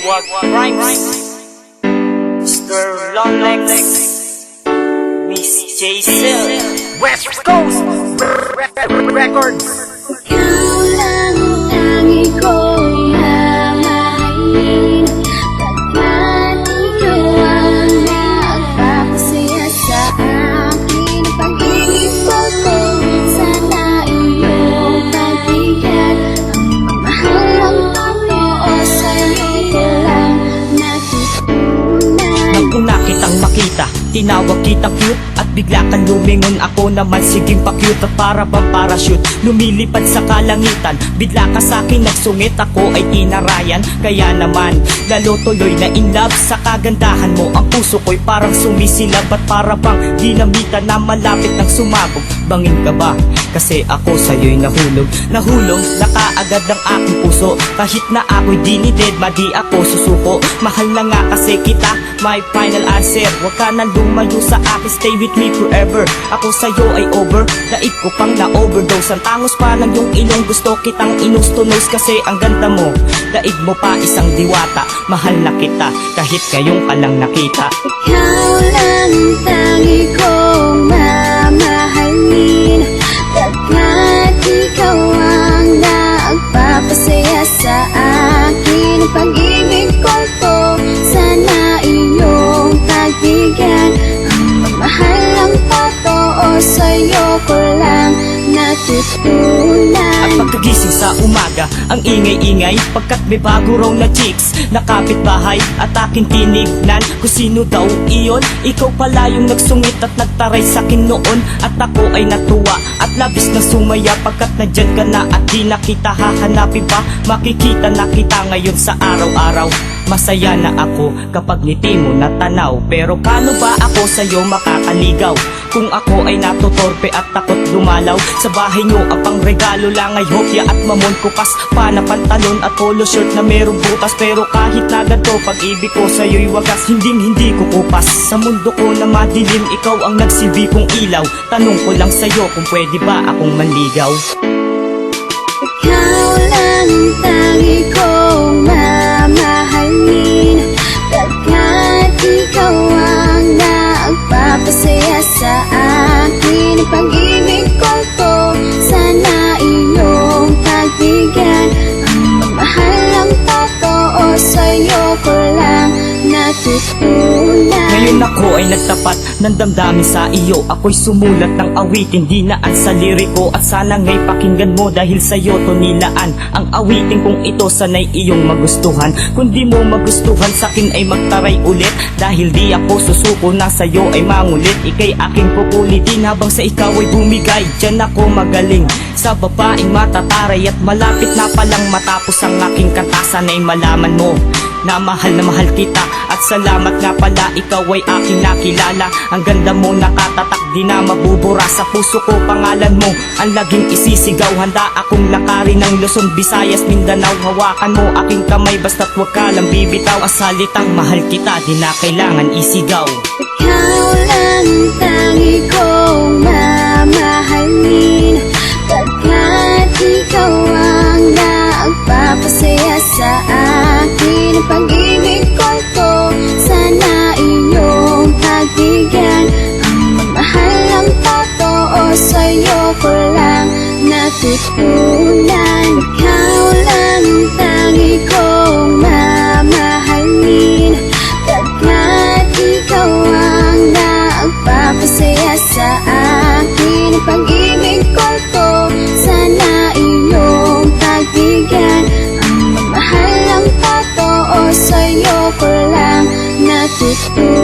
Maywag Rhymes, Mr. Lolex, Miss Jaisel, West Coast Records. Ikaw lang ang tangi kong mamahalin, pagkat ikaw ang nagpapasaya sa akin. Pag-ibig ko sana iyong pagbigyan. Ang mahal ang totoo sa'yo ko lang natutunan. Nang una kitang makita, tinawag kita cute, at bigla kang lumingon. Ako naman siging pa-cute at para bang parachute, lumilipad sa kalangitan. Bigla ka sa'kin nagsungit, ako ay tinarayan. Kaya naman, lalo tuloy na in love sa kagandahan mo. Ang puso ko'y parang sumisilab at para bang dinamita na malapit ng sumabog. Bangin ka ba? Kasi ako sa'yo'y nahulog. Nahulog na kaagad ang aking puso. Kahit na ako'y dinidedma, di ako susuko. Mahal na nga kasi kita, my final answer. Huwag ka na lumayo sa akin, stay with me forever. Ako sa'yo ay over, daig ko pang na-overdose. Ang tangos pa ng iyong ilong, gusto kitang inus-to-nose. Kasi ang ganda mo, daig mo pa isang diwata. Mahal na kita, kahit ngayong ka lang nakita. Ikaw lang ang tangi kong mamahalin, pagkat ikaw ang nagpapasaya sa akin. Ang pag-ibig ko sana iyong pagbigyan. Ang magmahal ang totoo sa'yo ko lang natutunan. At pagkagising sa umaga, ang ingay-ingay, pagkat may bago raw na chicks na kapitbahay at aking tinignan. Kung sino daw iyon, ikaw pala yung nagsungit at nagtaray sa'kin noon. At ako ay natuwa at labis na sumaya, pagkat nandyan ka na at di na kita hahanapin pa. Makikita na kita ngayon sa araw-araw. Masaya na ako kapag ngiti mo natanaw. Pero paano ba ako sa'yo makakaligaw kung ako ay natutorpe at takot dumalaw? Sa bahay nyo apang regalo lang ay hopya at mamon kupas pa na pantalon at polo shirt na merong butas. Pero kahit na ganito, pag-ibig ko sa'yo'y wagas, hindi ko kupas. Sa mundo ko na madilim, ikaw ang nagsilbi kong ilaw. Tanong ko lang sa'yo kung pwede ba akong manligaw. Ikaw lang ang tangi kong mamahalin, pagkat ikaw ang nagpapasaya sa akin. Ang pag-ibig ko sana iyong pagbigyan. Ang magmahal ang totoo sa'yo ko lang natutunan. Ngayon ako ay nagtapat ng damdamin sa iyo. Ako'y sumulat ng awitin, dinaan sa liriko. At sana nga'y pakinggan mo, dahil sa'yo to nilaan ang awitin kung ito sana'y iyong magustuhan. Kung di mo magustuhan, sa'kin ay magtaray ulit, dahil di ako susuko na sa'yo ay mangulit. Ika'y aking pupulitin habang sa ikaw ay bumigay. Diyan ako magaling sa babaeng matataray, at malapit na palang matapos ang aking katasan ay malaman mo na mahal kita. At salamat nga pala, ikaw ay aking nakilala. Ang ganda mo nakatatak, di na mabubura sa puso ko. Pangalan mo ang laging isisigaw. Handa akong lakarin ng Luzon, Visayas, Mindanao. Hawakan mo aking kamay, basta't huwag ka lang bibitaw. Ang salitang mahal kita, di na kailangan isigaw. Ikaw lang ang tangi kong mamahalin, pagkat ikaw ang nagpapasaya sa akin. Ang pag-ibig ko sana iyong pagbigyan. Ang magmahal ang totoo sa'yo ko lang natutunan. Ikaw lang ang tangi kong mamahalin, pagkat ikaw ang nagpapasaya sa akin. Ang pag-ibig ko sana iyong pagbigyan. Ang magmahal ang totoo sa'yo ko lang natutunan.